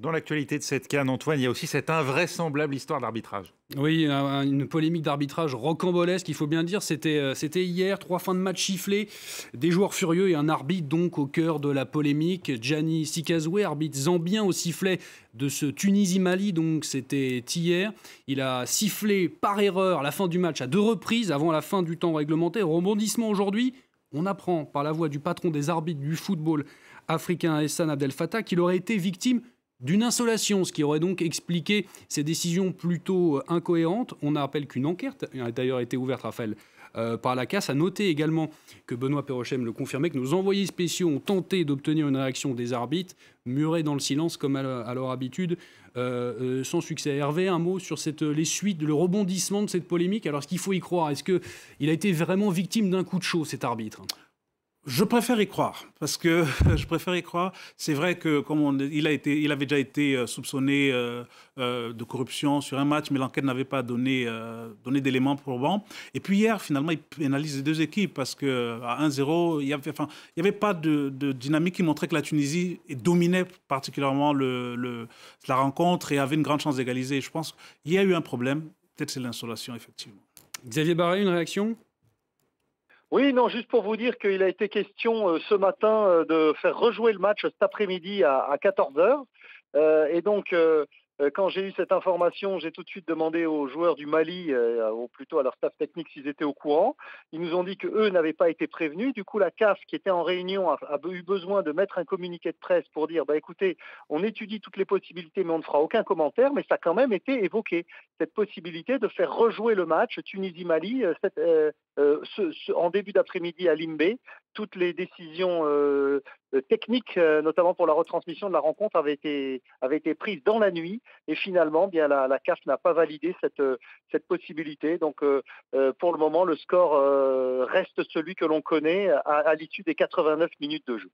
Dans l'actualité de cette CAN, Antoine, il y a aussi cette invraisemblable histoire d'arbitrage. Oui, une polémique d'arbitrage rocambolesque, il faut bien dire. C'était hier, 3 fins de match sifflées, des joueurs furieux et un arbitre donc au cœur de la polémique. Gianni Sikazoué, arbitre zambien au sifflet de ce Tunisie-Mali, donc c'était hier. Il a sifflé par erreur à la fin du match à 2 reprises avant la fin du temps réglementaire. Rebondissement aujourd'hui, on apprend par la voix du patron des arbitres du football africain, Hassan Abdel Fattah, qu'il aurait été victime d'une insolation, ce qui aurait donc expliqué ces décisions plutôt incohérentes. On rappelle qu'une enquête a d'ailleurs été ouverte, Raphaël, par la CAS. A noté également que Benoît Perrochem le confirmait, que nos envoyés spéciaux ont tenté d'obtenir une réaction des arbitres, murés dans le silence comme à leur habitude, sans succès. Hervé, un mot sur les suites, le rebondissement de cette polémique. Alors, est-ce qu'il faut y croire? Est-ce qu'il a été vraiment victime d'un coup de chaud, cet arbitre? Je préfère y croire, parce que je préfère y croire. C'est vrai que il avait déjà été soupçonné de corruption sur un match, mais l'enquête n'avait pas donné d'éléments probants. Et puis hier, finalement, il pénalise les deux équipes parce que à 1-0, il y avait pas de dynamique qui montrait que la Tunisie dominait particulièrement la rencontre et avait une grande chance d'égaliser. Je pense qu'il y a eu un problème. Peut-être c'est l'insolation, effectivement. Xavier Barret, une réaction? Oui, non, juste pour vous dire qu'il a été question ce matin de faire rejouer le match cet après-midi à 14 heures. Et donc, quand j'ai eu cette information, j'ai tout de suite demandé aux joueurs du Mali, ou plutôt à leur staff technique, s'ils étaient au courant. Ils nous ont dit qu'eux n'avaient pas été prévenus. Du coup, la CAF, qui était en réunion, a eu besoin de mettre un communiqué de presse pour dire, bah, écoutez, on étudie toutes les possibilités, mais on ne fera aucun commentaire. Mais ça a quand même été évoqué, cette possibilité de faire rejouer le match Tunisie-Mali en début d'après-midi à Limbé. Toutes les décisions techniques, notamment pour la retransmission de la rencontre, avaient été prises dans la nuit. Et finalement, bien la CAF n'a pas validé cette possibilité. Donc, pour le moment, le score reste celui que l'on connaît à l'issue des 89 minutes de jeu.